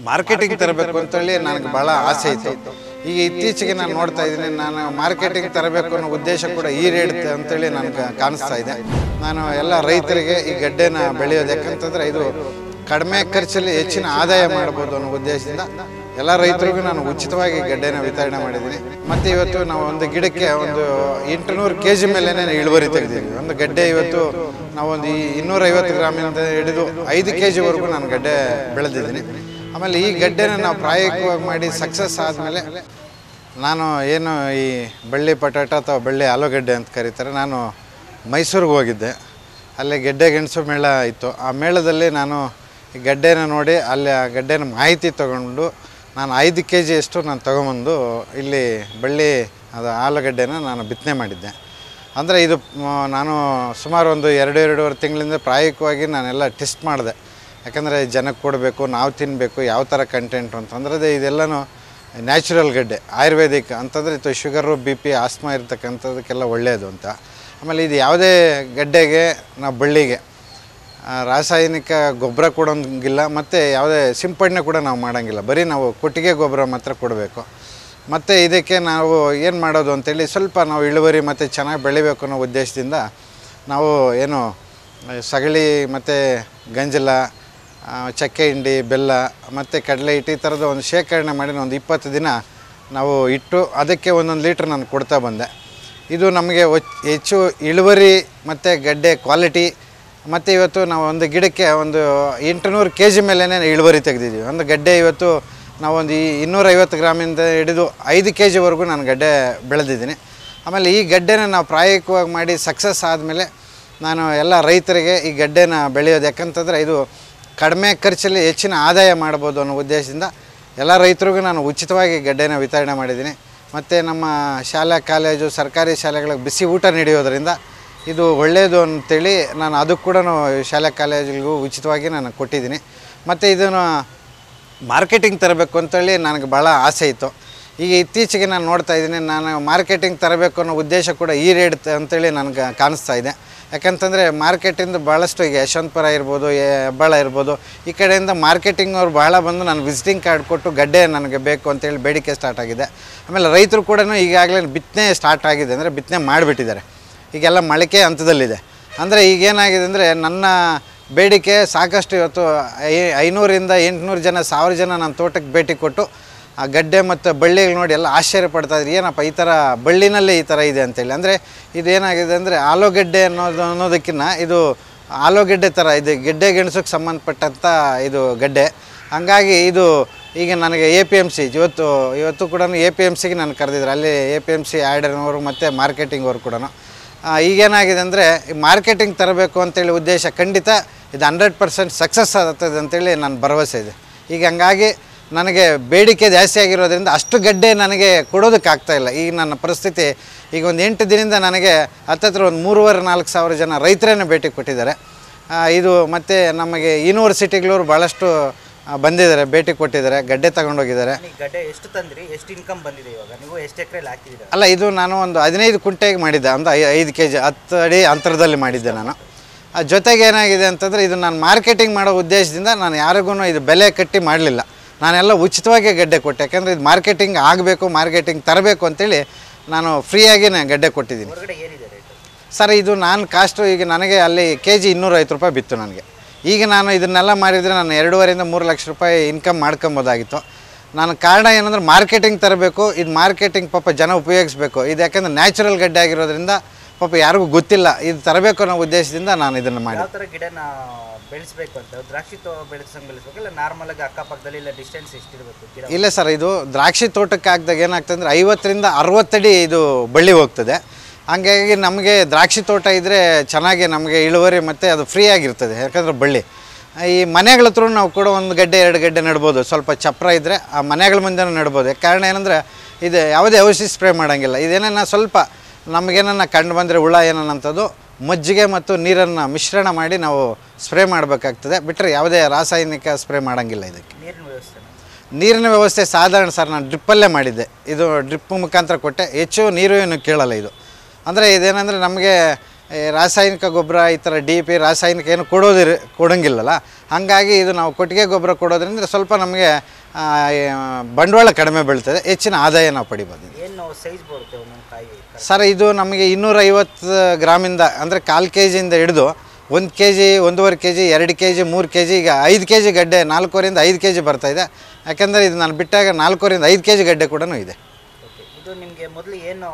Marketing ತರಬೇಕು ಅಂತೇಳಿ ನನಗೆ ಭಾಳ ಆಸೆ ಇತ್ತು. ಈಗ ಇತ್ತೀಚೆಗೆ ನಾನು ನೋಡ್ತಾ ಇದ್ದೀನಿ, ನಾನು ಮಾರ್ಕೆಟಿಂಗ್ ತರಬೇಕು ಅನ್ನೋ ಉದ್ದೇಶ ಕೂಡ ಈಡೇರುತ್ತೆ ಅಂತೇಳಿ ನನಗೆ ಕಾಣಿಸ್ತಾ ಇದೆ. ನಾನು ಎಲ್ಲ ರೈತರಿಗೆ ಈ ಗಡ್ಡೆನ ಬೆಳೆಯೋದು, ಯಾಕಂತಂದರೆ ಇದು ಕಡಿಮೆ ಖರ್ಚಲ್ಲಿ ಹೆಚ್ಚಿನ ಆದಾಯ ಮಾಡ್ಬೋದು ಅನ್ನೋ ಉದ್ದೇಶದಿಂದ ಎಲ್ಲ ರೈತರಿಗೂ ನಾನು ಉಚಿತವಾಗಿ ಗಡ್ಡೆನ ವಿತರಣೆ ಮಾಡಿದ್ದೀನಿ. ಮತ್ತು ಇವತ್ತು ನಾವು ಒಂದು ಗಿಡಕ್ಕೆ ಒಂದು 800 kg ಮೇಲೇ ಇಳುವರಿ ತೆಗೆದಿದ್ದೀವಿ. ಒಂದು ಗಡ್ಡೆ ಇವತ್ತು ನಾವೊಂದು 250 ಗ್ರಾಮಿಂದ ಹಿಡಿದು 5 kg ನಾನು ಗಡ್ಡೆ ಬೆಳೆದಿದ್ದೀನಿ. ಆಮೇಲೆ ಈ ಗಡ್ಡೆನ ನಾವು ಪ್ರಾಯೋಗಿಕವಾಗಿ ಮಾಡಿ ಸಕ್ಸಸ್ ಆದಮೇಲೆ ನಾನು ಏನು ಈ ಬಳ್ಳಿ ಪಟಾಟ ಅಥವಾ ಬಳ್ಳಿ ಆಲೂಗಡ್ಡೆ ಅಂತ ಕರೀತಾರೆ, ನಾನು ಮೈಸೂರಿಗೆ ಹೋಗಿದ್ದೆ. ಅಲ್ಲಿ ಗೆಡ್ಡೆ ಗೆಣಸು ಮೇಳ ಇತ್ತು. ಆ ಮೇಳದಲ್ಲಿ ನಾನು ಈ ಗಡ್ಡೆನ ನೋಡಿ ಅಲ್ಲಿ ಆ ಗಡ್ಡೆನ ಮಾಹಿತಿ ತೊಗೊಂಡು ನಾನು 5 kg ಅಷ್ಟು ನಾನು ತೊಗೊಂಬಂದು ಇಲ್ಲಿ ಬಳ್ಳಿ ಅದು ಆಲೂಗಡ್ಡೆನ ನಾನು ಬಿತ್ತನೆ ಮಾಡಿದ್ದೆ. ಅಂದರೆ ಇದು ನಾನು ಸುಮಾರು ಒಂದು 2-2.5 ತಿಂಗಳಿಂದ ಪ್ರಾಯೋಗಿಕವಾಗಿ ನಾನೆಲ್ಲ ಟೆಸ್ಟ್ ಮಾಡಿದೆ. ಯಾಕಂದರೆ ಜನಕ್ಕೆ ಕೊಡಬೇಕು, ನಾವು ತಿನ್ನಬೇಕು, ಯಾವ ಥರ ಕಂಟೆಂಟು ಅಂತಂದರೆ ಇದೆಲ್ಲನೂ ನ್ಯಾಚುರಲ್ ಗಡ್ಡೆ, ಆಯುರ್ವೇದಿಕ್ ಅಂತಂದರೆ ಇದು ಶುಗರು, BP, ಆಸ್ಮಾ ಇರ್ತಕ್ಕಂಥದಕ್ಕೆಲ್ಲ ಒಳ್ಳೆಯದು ಅಂತ. ಆಮೇಲೆ ಇದು ಯಾವುದೇ ಗಡ್ಡೆಗೆ ನಾವು ಬಳ್ಳಿಗೆ ರಾಸಾಯನಿಕ ಗೊಬ್ಬರ ಕೊಡೋಂಗಿಲ್ಲ, ಮತ್ತು ಯಾವುದೇ ಸಿಂಪಡಣೆ ಕೂಡ ನಾವು ಮಾಡೋಂಗಿಲ್ಲ. ಬರೀ ನಾವು ಕೊಟ್ಟಿಗೆ ಗೊಬ್ಬರ ಮಾತ್ರ ಕೊಡಬೇಕು. ಮತ್ತು ಇದಕ್ಕೆ ನಾವು ಏನು ಮಾಡೋದು ಅಂತೇಳಿ ಸ್ವಲ್ಪ ನಾವು ಇಳುವರಿ ಮತ್ತು ಚೆನ್ನಾಗಿ ಬೆಳಿಬೇಕು ಅನ್ನೋ ಉದ್ದೇಶದಿಂದ ನಾವು ಏನು ಸಗಣಿ ಮತ್ತು ಗಂಜಲ, ಚಕ್ಕೆ ಹಿಂಡಿ, ಬೆಲ್ಲ ಮತ್ತು ಕಡಲೆ ಹಿಟ್ಟು ಈ ಥರದ ಒಂದು ಶೇಖರಣೆ ಮಾಡಿ ಒಂದು 20 ದಿನ ನಾವು ಇಟ್ಟು ಅದಕ್ಕೆ 1 ಲೀಟ್ರ್ ನಾನು ಕೊಡ್ತಾ ಬಂದೆ. ಇದು ನಮಗೆ ಹೆಚ್ಚು ಇಳುವರಿ ಮತ್ತು ಗಡ್ಡೆ ಕ್ವಾಲಿಟಿ, ಮತ್ತು ಇವತ್ತು ನಾವು ಒಂದು ಗಿಡಕ್ಕೆ ಒಂದು 800 kg ಮೇಲೇ ಇಳುವರಿ ತೆಗೆದಿದ್ದೀವಿ. ಒಂದು ಗಡ್ಡೆ ಇವತ್ತು ನಾವೊಂದು 250 ಗ್ರಾಮಿಂದ ಹಿಡಿದು 5 kg ನಾನು ಗಡ್ಡೆ ಬೆಳೆದಿದ್ದೀನಿ. ಆಮೇಲೆ ಈ ಗಡ್ಡೆನ ನಾವು ಪ್ರಾಯೋಗಿಕವಾಗಿ ಮಾಡಿ ಸಕ್ಸಸ್ ಆದಮೇಲೆ ನಾನು ಎಲ್ಲ ರೈತರಿಗೆ ಈ ಗಡ್ಡೆನ ಬೆಳೆಯೋದು, ಯಾಕಂತಂದರೆ ಇದು ಕಡಿಮೆ ಖರ್ಚಲ್ಲಿ ಹೆಚ್ಚಿನ ಆದಾಯ ಮಾಡ್ಬೋದು ಅನ್ನೋ ಉದ್ದೇಶದಿಂದ ಎಲ್ಲ ರೈತರಿಗೂ ನಾನು ಉಚಿತವಾಗಿ ಗಡ್ಡೆನ ವಿತರಣೆ ಮಾಡಿದ್ದೀನಿ. ಮತ್ತು ನಮ್ಮ ಶಾಲಾ ಕಾಲೇಜು ಸರ್ಕಾರಿ ಶಾಲೆಗಳಿಗೆ ಬಿಸಿ ಊಟ ನೀಡೋದರಿಂದ ಇದು ಒಳ್ಳೆಯದು ಅಂತೇಳಿ ನಾನು ಅದಕ್ಕೆ ಕೂಡ ಶಾಲಾ ಕಾಲೇಜುಗಳಿಗೂ ಉಚಿತವಾಗಿ ನಾನು ಕೊಟ್ಟಿದ್ದೀನಿ. ಮತ್ತು ಇದನ್ನು ಮಾರ್ಕೆಟಿಂಗ್ ತರಬೇಕು ಅಂತೇಳಿ ನನಗೆ ಭಾಳ ಆಸೆ ಇತ್ತು. ಈಗ ಇತ್ತೀಚೆಗೆ ನಾನು ನೋಡ್ತಾ ಇದ್ದೀನಿ, ನಾನು ಮಾರ್ಕೆಟಿಂಗ್ ತರಬೇಕು ಅನ್ನೋ ಉದ್ದೇಶ ಕೂಡ ಈಡೇರುತ್ತೆ ಅಂತೇಳಿ ನನಗೆ ಕಾಣಿಸ್ತಾ ಇದೆ. ಯಾಕಂತಂದರೆ ಮಾರ್ಕೆಟಿಂದ ಭಾಳಷ್ಟು ಈಗ ಯಶವಂತಪುರ ಇರ್ಬೋದು, ಹೆಬ್ಬಾಳ ಇರ್ಬೋದು, ಈ ಕಡೆಯಿಂದ ಮಾರ್ಕೆಟಿಂಗ್ನವ್ರು ಭಾಳ ಬಂದು ನಾನು ವಿಸಿಟಿಂಗ್ ಕಾರ್ಡ್ ಕೊಟ್ಟು ಗಡ್ಡೆ ನನಗೆ ಬೇಕು ಅಂತೇಳಿ ಬೇಡಿಕೆ ಸ್ಟಾರ್ಟ್ ಆಗಿದೆ. ಆಮೇಲೆ ರೈತರು ಕೂಡ ಈಗಾಗಲೇ ಬಿತ್ತನೆ ಸ್ಟಾರ್ಟ್ ಆಗಿದೆ, ಅಂದರೆ ಬಿತ್ತನೆ ಮಾಡಿಬಿಟ್ಟಿದ್ದಾರೆ. ಈಗೆಲ್ಲ ಮೊಳಕೆ ಹಂತದಲ್ಲಿದೆ. ಅಂದರೆ ಈಗೇನಾಗಿದೆ ಅಂದರೆ ನನ್ನ ಬೇಡಿಕೆ ಸಾಕಷ್ಟು. ಇವತ್ತು 500ರಿಂದ 800 ಜನ, 1000 ಜನ ನನ್ನ ತೋಟಕ್ಕೆ ಭೇಟಿ ಕೊಟ್ಟು ಆ ಗಡ್ಡೆ ಮತ್ತು ಬಳ್ಳಿಗಳು ನೋಡಿ ಎಲ್ಲ ಆಶ್ಚರ್ಯ ಪಡ್ತಾಯಿದ್ರು, ಏನಪ್ಪ ಈ ಥರ ಬಳ್ಳಿನಲ್ಲೇ ಈ ಥರ ಇದೆ ಅಂತೇಳಿ. ಅಂದರೆ ಇದೇನಾಗಿದೆ ಅಂದರೆ ಆಲೂಗಡ್ಡೆ ಅನ್ನೋದಕ್ಕಿಂತ ಇದು ಆಲೂಗಡ್ಡೆ ಥರ ಇದು ಗೆಡ್ಡೆ ಗೆಣಸಕ್ಕೆ ಸಂಬಂಧಪಟ್ಟಂಥ ಇದು ಗಡ್ಡೆ. ಹಾಗಾಗಿ ಇದು ಈಗ ನನಗೆ APMC ಇವತ್ತು ಕೂಡ APMCಗೆ ನಾನು ಕರೆದಿದ್ರು. ಅಲ್ಲಿ APMC ಆ್ಯಡನವರು ಮತ್ತು ಮಾರ್ಕೆಟಿಂಗ್ ಕೂಡ ಈಗೇನಾಗಿದೆ ಅಂದರೆ ಈ ಮಾರ್ಕೆಟಿಂಗ್ ತರಬೇಕು ಅಂತೇಳಿ ಉದ್ದೇಶ ಖಂಡಿತ ಇದು 100% ಸಕ್ಸಸ್ ಆಗ್ತದೆ ಅಂತೇಳಿ ನನ್ನ ಭರವಸೆ ಇದೆ. ಈಗ ಹಂಗಾಗಿ ನನಗೆ ಬೇಡಿಕೆ ಜಾಸ್ತಿ ಆಗಿರೋದ್ರಿಂದ ಅಷ್ಟು ಗಡ್ಡೆ ನನಗೆ ಕೊಡೋದಕ್ಕಾಗ್ತಾಯಿಲ್ಲ. ಈಗ ನನ್ನ ಪರಿಸ್ಥಿತಿ ಈಗ ಒಂದು 8 ದಿನದಿಂದ ನನಗೆ ಹತ್ತತ್ರ ಒಂದು 3,500-4 ಸಾವಿರ ಜನ ರೈತರನ್ನೇ ಭೇಟಿ ಕೊಟ್ಟಿದ್ದಾರೆ. ಇದು ಮತ್ತು ನಮಗೆ ಯೂನಿವರ್ಸಿಟಿಗಳವರು ಭಾಳಷ್ಟು ಬಂದಿದ್ದಾರೆ, ಭೇಟಿ ಕೊಟ್ಟಿದ್ದಾರೆ, ಗಡ್ಡೆ ತಗೊಂಡೋಗಿದ್ದಾರೆ. ಗಡ್ಡೆ ಎಷ್ಟು ತಂದ್ರಿ, ಎಷ್ಟು ಇನ್ಕಮ್ ಬಂದಿದೆ ಇವಾಗ, ನೀವು ಎಷ್ಟು ಎಕರೆಯಲ್ಲಿ ಹಾಕಿದ್ದೀರಾ? ಅಲ್ಲ, ಇದು ನಾನು ಒಂದು 15 ಕುಂಟೆಗೆ ಮಾಡಿದ್ದೆ, ಒಂದು 5 kg 10 ಅಡಿ ಅಂತರದಲ್ಲಿ ಮಾಡಿದ್ದೆ ನಾನು. ಜೊತೆಗೆ ಏನಾಗಿದೆ ಅಂತಂದರೆ ಇದು ನಾನು ಮಾರ್ಕೆಟಿಂಗ್ ಮಾಡೋ ಉದ್ದೇಶದಿಂದ ನಾನು ಯಾರಿಗೂ ಇದು ಬೆಲೆ ಕಟ್ಟಿ ಮಾಡಲಿಲ್ಲ. ನಾನೆಲ್ಲ ಉಚಿತವಾಗಿ ಗಡ್ಡೆ ಕೊಟ್ಟೆ. ಯಾಕಂದರೆ ಇದು ಮಾರ್ಕೆಟಿಂಗ್ ಆಗಬೇಕು, ಮಾರ್ಕೆಟಿಂಗ್ ತರಬೇಕು ಅಂತೇಳಿ ನಾನು ಫ್ರೀಯಾಗಿ ಗಡ್ಡೆ ಕೊಟ್ಟಿದ್ದೀನಿ. ಏನಿದೆ ರೇಟ್ ಸರ್? ಇದು ನಾನು ಕಾಸ್ಟು ಈಗ ನನಗೆ ಅಲ್ಲಿ kg 250 ರೂಪಾಯಿ ಬಿತ್ತು ನನಗೆ. ಈಗ ನಾನು ಇದನ್ನೆಲ್ಲ ಮಾಡಿದರೆ ನಾನು 2.5ರಿಂದ 3 ಲಕ್ಷ ರೂಪಾಯಿ ಇನ್ಕಮ್ ಮಾಡ್ಕೊಬೋದಾಗಿತ್ತು. ನಾನು ಕಾರಣ ಏನಂದ್ರೆ ಮಾರ್ಕೆಟಿಂಗ್ ತರಬೇಕು, ಇದು ಮಾರ್ಕೆಟಿಂಗ್ ಪಾಪ ಜನ ಉಪಯೋಗಿಸ್ಬೇಕು. ಇದು ಯಾಕಂದರೆ ನ್ಯಾಚುರಲ್ ಗಡ್ಡೆ ಆಗಿರೋದ್ರಿಂದ ಪಾಪ ಯಾರಿಗೂ ಗೊತ್ತಿಲ್ಲ, ಇದು ತರಬೇಕು ಅನ್ನೋ ಉದ್ದೇಶದಿಂದ ನಾನು ಇದನ್ನು ಮಾಡಿ. ಯಾವ ಥರ ಗಿಡನ ಬೆಳೆಸಬೇಕು ಅಂತ ದ್ರಾಕ್ಷಿ ಬೆಳೆಸಬೇಕು, ಇಲ್ಲ ನಾರ್ಮಲಾಗಿ ಅಕ್ಕಪಕ್ಕದಲ್ಲಿ, ಇಲ್ಲ ಡಿಸ್ಟೆನ್ಸ್ ಎಷ್ಟಿರಬೇಕು? ಇಲ್ಲ ಸರ್, ಇದು ದ್ರಾಕ್ಷಿ ತೋಟಕ್ಕೆ ಹಾಕಿದಾಗ ಏನಾಗ್ತದೆ ಅಂದರೆ 50ರಿಂದ 60 ಅಡಿ ಇದು ಬಳ್ಳಿ ಹೋಗ್ತದೆ. ಹಾಗಾಗಿ ನಮಗೆ ದ್ರಾಕ್ಷಿ ತೋಟ ಇದ್ದರೆ ಚೆನ್ನಾಗಿ ನಮಗೆ ಇಳುವರಿ ಮತ್ತು ಅದು ಫ್ರೀ ಆಗಿರ್ತದೆ. ಯಾಕಂದರೆ ಬಳ್ಳಿ ಈ ಮನೆಗಳ ಹತ್ರ ನಾವು ಕೂಡ 1 ಗಡ್ಡೆ 2 ಗಡ್ಡೆ ನೆಡ್ಬೋದು. ಸ್ವಲ್ಪ ಚಪ್ರ ಇದ್ದರೆ ಆ ಮನೆಗಳ ಮುಂದೆನೂ ನೆಡ್ಬೋದು. ಕಾರಣ ಏನಂದರೆ ಇದು ಯಾವುದೇ ಔಷಧಿ ಸ್ಪ್ರೇ ಮಾಡೋಂಗಿಲ್ಲ. ಇದೇನ ಸ್ವಲ್ಪ ನಮಗೇನನ್ನ ಕಂಡು ಬಂದರೆ ಹುಳ ಏನನ್ನಂಥದ್ದು ಮಜ್ಜಿಗೆ ಮತ್ತು ನೀರನ್ನು ಮಿಶ್ರಣ ಮಾಡಿ ನಾವು ಸ್ಪ್ರೇ ಮಾಡಬೇಕಾಗ್ತದೆ. ಬಿಟ್ಟರೆ ಯಾವುದೇ ರಾಸಾಯನಿಕ ಸ್ಪ್ರೇ ಮಾಡೋಂಗಿಲ್ಲ. ಇದಕ್ಕೆ ನೀರಿನ ವ್ಯವಸ್ಥೆ ಸಾಧಾರಣ ಸರ್, ನಾನು ಡ್ರಿಪ್ಪಲ್ಲೇ ಮಾಡಿದ್ದೆ. ಇದು ಡ್ರಿಪ್ ಮುಖಾಂತರ ಕೊಟ್ಟೆ, ಹೆಚ್ಚು ನೀರು ಏನು ಕೇಳಲ್ಲ ಇದು. ಅಂದರೆ ಇದೇನೆಂದರೆ ನಮಗೆ ರಾಸಾಯನಿಕ ಗೊಬ್ಬರ ಈ ಥರ DAP ರಾಸಾಯನಿಕ ಏನು ಕೊಡೋಂಗಿಲ್ಲಲ್ಲ. ಹಾಗಾಗಿ ಇದು ನಾವು ಕೊಟ್ಟಿಗೆ ಗೊಬ್ಬರ ಕೊಡೋದ್ರಿಂದ ಸ್ವಲ್ಪ ನಮಗೆ ಬಂಡವಾಳ ಕಡಿಮೆ ಬೀಳ್ತದೆ, ಹೆಚ್ಚಿನ ಆದಾಯ ನಾವು ಪಡಿಬೋದು. ಏನು ಸೈಜ್ ಬರುತ್ತೆ ಒಂದೊಂದು ಕಾಯಿ? ಸರ್ ಇದು ನಮಗೆ 250 ಗ್ರಾಮಿಂದ ಅಂದರೆ 1/4 kg ಹಿಡಿದು 1 kg, 1.5 kg, 2 kg, 3 kg, ಈಗ 5 kg ಗಡ್ಡೆ 4ರಿಂದ 5 kg ಬರ್ತಾಯಿದೆ. ಯಾಕೆಂದರೆ ಇದು ನಾನು ಬಿಟ್ಟಾಗ 4ರಿಂದ 5 kg ಗಡ್ಡೆ ಕೂಡ ಇದೆ. ಓಕೆ, ಇದು ನಿಮಗೆ ಮೊದಲು ಏನು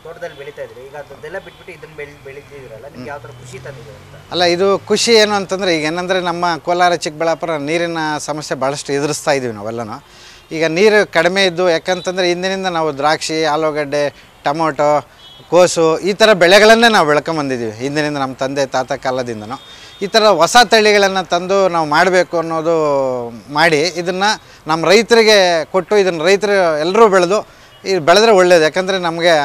ತೋಟದಲ್ಲಿ ಬೆಳೀತಾ ಇದ್ರಿ, ಈಗ ಅದೆಲ್ಲ ಬಿಟ್ಬಿಟ್ಟು ಇದನ್ನು ಬೆಳೀತಿದ್ದೀರಲ್ಲ, ನಿಮ್ಗೆ ಯಾವ ಥರ ಖುಷಿ ತಂದಿದೆ ಅಂತ? ಅಲ್ಲ, ಇದು ಖುಷಿ ಏನು ಅಂತಂದರೆ ಈಗ ಏನಂದರೆ ನಮ್ಮ ಕೋಲಾರ ಚಿಕ್ಕಬಳ್ಳಾಪುರ ನೀರಿನ ಸಮಸ್ಯೆ ಭಾಳಷ್ಟು ಎದುರಿಸ್ತಾ ಇದ್ದೀವಿ ನಾವೆಲ್ಲನೂ. ಈಗ ನೀರು ಕಡಿಮೆ ಇದ್ದು, ಯಾಕಂತಂದರೆ ಇಂದಿನಿಂದ ನಾವು ದ್ರಾಕ್ಷಿ, ಆಲೂಗಡ್ಡೆ, ಟೊಮೊಟೊ, ಕೋಸು ಈ ಥರ ಬೆಳೆಗಳನ್ನೇ ನಾವು ಬೆಳ್ಕೊಂಬಂದಿದ್ದೀವಿ ಹಿಂದಿನಿಂದ ನಮ್ಮ ತಂದೆ ತಾತ ಕಾಲದಿಂದನೂ. ಈ ಥರ ಹೊಸ ತಳಿಗಳನ್ನು ತಂದು ನಾವು ಮಾಡಬೇಕು ಅನ್ನೋದು ಮಾಡಿ ಇದನ್ನು ನಮ್ಮ ರೈತರಿಗೆ ಕೊಟ್ಟು ಇದನ್ನು ರೈತರು ಎಲ್ಲರೂ ಬೆಳೆದು ಇದು ಬೆಳೆದ್ರೆ ಒಳ್ಳೆಯದು. ಯಾಕಂದರೆ ನಮಗೆ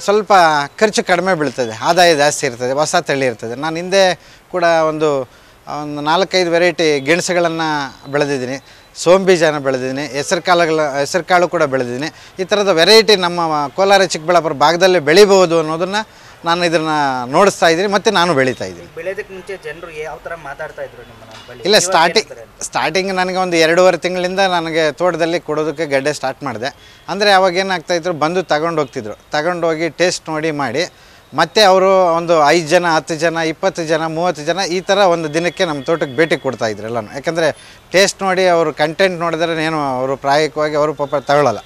ಸ್ವಲ್ಪ ಖರ್ಚು ಕಡಿಮೆ ಬೀಳ್ತದೆ, ಆದಾಯ ಜಾಸ್ತಿ ಇರ್ತದೆ, ಹೊಸ ತಳಿ ಇರ್ತದೆ. ನಾನು ಹಿಂದೆ ಕೂಡ ಒಂದು 4-5 ವೆರೈಟಿ ಗೆಣಸುಗಳನ್ನು ಬೆಳೆದಿದ್ದೀನಿ, ಸೋಂಬೀಜನ ಬೆಳೆದಿದ್ದೀನಿ, ಹೆಸರುಕಾಳು ಕೂಡ ಬೆಳೆದಿದ್ದೀನಿ. ಈ ಥರದ ವೆರೈಟಿ ನಮ್ಮ ಕೋಲಾರ ಚಿಕ್ಕಬಳ್ಳಾಪುರ ಭಾಗದಲ್ಲಿ ಬೆಳಿಬೋದು ಅನ್ನೋದನ್ನು ನಾನು ಇದನ್ನು ನೋಡಿಸ್ತಾ ಇದ್ದೀನಿ ಮತ್ತು ನಾನು ಬೆಳೀತಾ ಇದ್ದೀನಿ. ಬೆಳೆಯೋದಕ್ಕೆ ಮುಂಚೆ ಜನರು ಯಾವ ಥರ ಮಾತಾಡ್ತಾ ಇದ್ರು ನಿಮ್ಮನ್ನ? ಇಲ್ಲ, ಸ್ಟಾರ್ಟಿಂಗ್ ನನಗೆ ಒಂದು 2.5 ತಿಂಗಳಿಂದ ನನಗೆ ತೋಟದಲ್ಲಿ ಕೊಡೋದಕ್ಕೆ ಗಡ್ಡೆ ಸ್ಟಾರ್ಟ್ ಮಾಡಿದೆ. ಅಂದರೆ ಅವಾಗ ಏನಾಗ್ತಾಯಿದ್ರು, ಬಂದು ತಗೊಂಡೋಗಿ ಟೇಸ್ಟ್ ನೋಡಿ ಮಾಡಿ ಮತ್ತು ಅವರು ಒಂದು 5 ಜನ, 10 ಜನ, 20 ಜನ, 30 ಜನ ಈ ಥರ ಒಂದು ದಿನಕ್ಕೆ ನಮ್ಮ ತೋಟಕ್ಕೆ ಭೇಟಿ ಕೊಡ್ತಾಯಿದ್ರು ಎಲ್ಲನೂ. ಯಾಕಂದರೆ ಟೇಸ್ಟ್ ನೋಡಿ ಅವರು ಕಂಟೆಂಟ್ ನೋಡಿದ್ರೆ ಏನು ಅವರು ಪ್ರಾಯೋಗಿಕವಾಗಿ ಅವರು ಪಾಪ ತಗೊಳ್ಳಲ್ಲ,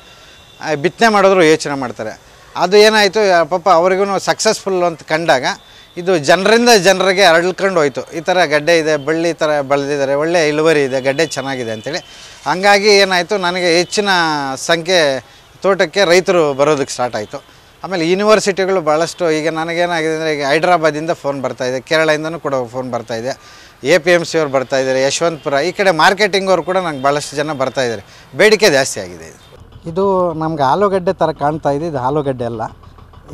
ಬಿತ್ತನೆ ಮಾಡಿದ್ರು ಯೋಚನೆ ಮಾಡ್ತಾರೆ. ಅದು ಏನಾಯಿತು, ಪಾಪ ಅವ್ರಿಗೂ ಸಕ್ಸಸ್ಫುಲ್ ಅಂತ ಕಂಡಾಗ ಇದು ಜನರಿಂದ ಜನರಿಗೆ ಹರಡ್ಕೊಂಡು ಹೋಯಿತು. ಈ ಥರ ಗಡ್ಡೆ ಇದೆ, ಬಳ್ಳಿ ಈ ಥರ ಬೆಳೆದಿದ್ದಾರೆ, ಒಳ್ಳೆಯ ಇಳುವರಿ ಇದೆ, ಗಡ್ಡೆ ಚೆನ್ನಾಗಿದೆ ಅಂತೇಳಿ. ಹಂಗಾಗಿ ಏನಾಯಿತು, ನನಗೆ ಹೆಚ್ಚಿನ ಸಂಖ್ಯೆ ತೋಟಕ್ಕೆ ರೈತರು ಬರೋದಕ್ಕೆ ಸ್ಟಾರ್ಟ್ ಆಯಿತು. ಆಮೇಲೆ ಯೂನಿವರ್ಸಿಟಿಗಳು ಭಾಳಷ್ಟು, ಈಗ ನನಗೇನಾಗಿದೆ ಅಂದರೆ, ಈಗ ಹೈದ್ರಾಬಾದಿಂದ ಫೋನ್ ಬರ್ತಾಯಿದೆ, ಕೇರಳದಿಂದನೂ ಕೂಡ ಫೋನ್ ಬರ್ತಾಯಿದೆ, APMC ಅವ್ರು ಬರ್ತಾಯಿದ್ದಾರೆ, ಯಶವಂತಪುರ ಈ ಕಡೆ ಮಾರ್ಕೆಟಿಂಗ್ ಅವರು ಕೂಡ ನಂಗೆ ಭಾಳಷ್ಟು ಜನ ಬರ್ತಾಯಿದ್ದಾರೆ. ಬೇಡಿಕೆ ಜಾಸ್ತಿ ಆಗಿದೆ. ಇದು ನಮ್ಗೆ ಆಲೂಗಡ್ಡೆ ಥರ ಕಾಣ್ತಾ ಇದೆ, ಇದು ಆಲೂಗಡ್ಡೆ ಅಲ್ಲ.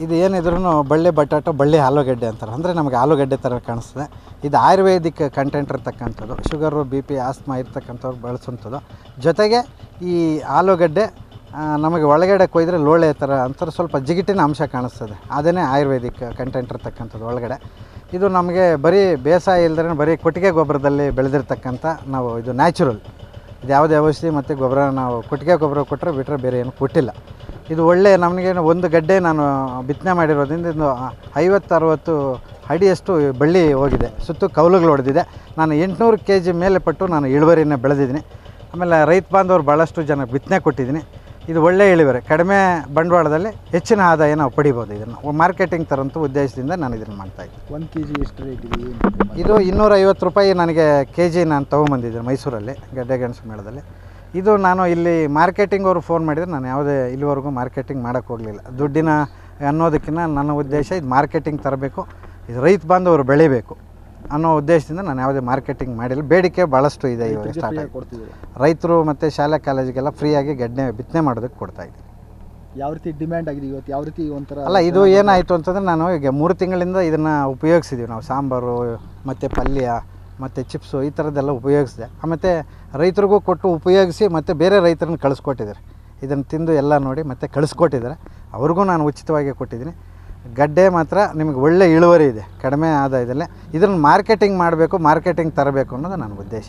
ಇದು ಏನಿದ್ರೂ ಬಳ್ಳಿ ಬಟಾಟೊ, ಬಳ್ಳಿ ಆಲೂಗಡ್ಡೆ ಅಂತಾರೆ. ಅಂದರೆ ನಮಗೆ ಆಲೂಗಡ್ಡೆ ಥರ ಕಾಣಿಸ್ತದೆ. ಇದು ಆಯುರ್ವೇದಿಕ್ ಕಂಟೆಂಟ್ ಇರ್ತಕ್ಕಂಥದ್ದು, ಶುಗರು, BP, ಆಸ್ತಮಾ ಇರ್ತಕ್ಕಂಥವ್ರು ಬಳಸುವಂಥದ್ದು. ಜೊತೆಗೆ ಈ ಆಲೂಗಡ್ಡೆ ನಮಗೆ ಒಳಗಡೆ ಕೊಯ್ದರೆ ಲೋಳೆ ಥರ ಅಂತಾರೆ, ಸ್ವಲ್ಪ ಜಿಗಿಟಿನ ಅಂಶ ಕಾಣಿಸ್ತದೆ. ಅದೇ ಆಯುರ್ವೇದಿಕ್ ಕಂಟೆಂಟ್ ಇರ್ತಕ್ಕಂಥದ್ದು ಒಳಗಡೆ. ಇದು ನಮಗೆ ಬರೀ ಬೇಸಾಯ ಇಲ್ಲದ್ರೆ ಬರೀ ಕೊಟ್ಟಿಗೆ ಗೊಬ್ಬರದಲ್ಲಿ ಬೆಳೆದಿರ್ತಕ್ಕಂಥ ನಾವು ಇದು ನ್ಯಾಚುರಲ್. ಇದು ಯಾವುದೇ ಔಷಧಿ ಮತ್ತು ಗೊಬ್ಬರ ನಾವು ಕೊಟ್ಟಿಗೆ ಗೊಬ್ಬರ ಕೊಟ್ಟರೆ ಬಿಟ್ಟರೆ ಬೇರೆ ಏನು ಕೊಟ್ಟಿಲ್ಲ. ಇದು ಒಳ್ಳೆಯ ನಮಗೇನು ಒಂದು ಗಡ್ಡೆ ನಾನು ಬಿತ್ತನೆ ಮಾಡಿರೋದ್ರಿಂದ ಇದು 50-60 ಅಡಿಯಷ್ಟು ಬಳ್ಳಿ ಹೋಗಿದೆ, ಸುತ್ತು ಕೌಲುಗಳು ಹೊಡೆದಿದೆ. ನಾನು 800 kg ಮೇಲೆ ಪಟ್ಟು ನಾನು ಇಳುವರಿನ ಬೆಳೆದಿದ್ದೀನಿ. ಆಮೇಲೆ ರೈತ ಬಾಂಧವರು ಭಾಳಷ್ಟು ಜನ ಬಿತ್ತನೆ ಕೊಟ್ಟಿದ್ದೀನಿ. ಇದು ಒಳ್ಳೆಯ ಇಳುವರಿ, ಕಡಿಮೆ ಬಂಡವಾಳದಲ್ಲಿ ಹೆಚ್ಚಿನ ಆದಾಯ ನಾವು ಪಡಿಬೋದು. ಇದನ್ನು ಮಾರ್ಕೆಟಿಂಗ್ ತರೋಂಥ ಉದ್ದೇಶದಿಂದ ನಾನು ಇದನ್ನು ಮಾಡ್ತಾಯಿದ್ದೆ. 1 kg ಎಷ್ಟು ರೇಟ್ ಇದೆ? ಇದು 250 ರೂಪಾಯಿ ನನಗೆ kg ನಾನು ತೊಗೊಂಬಂದಿದ್ದೆ ಮೈಸೂರಲ್ಲಿ ಗಡ್ಡೆ ಗೆಣಸು ಮೇಳದಲ್ಲಿ. ಇದು ನಾನು ಇಲ್ಲಿ ಮಾರ್ಕೆಟಿಂಗ್ ಅವರು ಫೋನ್ ಮಾಡಿದರೆ ನಾನು ಯಾವುದೇ ಇಲ್ಲಿವರೆಗೂ ಮಾರ್ಕೆಟಿಂಗ್ ಮಾಡೋಕ್ಕೆ ಹೋಗಲಿಲ್ಲ. ದುಡ್ಡಿನ ಅನ್ನೋದಕ್ಕಿಂತ ನನ್ನ ಉದ್ದೇಶ ಇದು ಮಾರ್ಕೆಟಿಂಗ್ ತರಬೇಕು, ಇದು ರೈತ ಬಾಂಧವರು ಬೆಳಿಬೇಕು ಅನ್ನೋ ಉದ್ದೇಶದಿಂದ ನಾನು ಯಾವುದೇ ಮಾರ್ಕೆಟಿಂಗ್ ಮಾಡಿಲ್ಲ. ಬೇಡಿಕೆ ಭಾಳಷ್ಟು ಇದೆ. ಇವಾಗ ಸ್ಟಾರ್ಟ್ ಆಗಿ ರೈತರು ಮತ್ತು ಶಾಲೆ ಕಾಲೇಜಿಗೆಲ್ಲ ಫ್ರೀಯಾಗಿ ಗಡ್ಡೆ ಬಿತ್ತನೆ ಮಾಡೋದಕ್ಕೆ ಕೊಡ್ತಾಯಿದ್ದೀನಿ. ಯಾವ ರೀತಿ ಡಿಮ್ಯಾಂಡ್ ಆಗಿದೆ ಇವತ್ತು? ಯಾವ ರೀತಿ ಒಂಥರ ಅಲ್ಲ, ಇದು ಏನಾಯಿತು ಅಂತಂದರೆ, ನಾನು ಈಗ 3 ತಿಂಗಳಿಂದ ಇದನ್ನು ಉಪಯೋಗಿಸಿದ್ದೀವಿ ನಾವು. ಸಾಂಬಾರು ಮತ್ತು ಪಲ್ಯ ಮತ್ತು ಚಿಪ್ಸು ಈ ಥರದ್ದೆಲ್ಲ ಉಪಯೋಗಿಸಿದೆ. ಮತ್ತು ರೈತರಿಗೂ ಕೊಟ್ಟು ಉಪಯೋಗಿಸಿ ಮತ್ತು ಬೇರೆ ರೈತರನ್ನ ಕಳಿಸ್ಕೊಟ್ಟಿದ್ದಾರೆ. ಇದನ್ನು ತಿಂದು ಎಲ್ಲ ನೋಡಿ ಮತ್ತು ಕಳಿಸ್ಕೊಟ್ಟಿದ್ದಾರೆ. ಅವ್ರಿಗೂ ನಾನು ಉಚಿತವಾಗಿ ಕೊಟ್ಟಿದ್ದೀನಿ. ಗಡ್ಡೆ ಮಾತ್ರ ನಿಮಗೆ ಒಳ್ಳೆ ಇಳುವರಿ ಇದೆ, ಕಡಿಮೆ ಆದಾಯದಲ್ಲೇ. ಇದನ್ನು ಮಾರ್ಕೆಟಿಂಗ್ ಮಾಡಬೇಕು, ಮಾರ್ಕೆಟಿಂಗ್ ತರಬೇಕು ಅನ್ನೋದು ನನ್ನ ಉದ್ದೇಶ.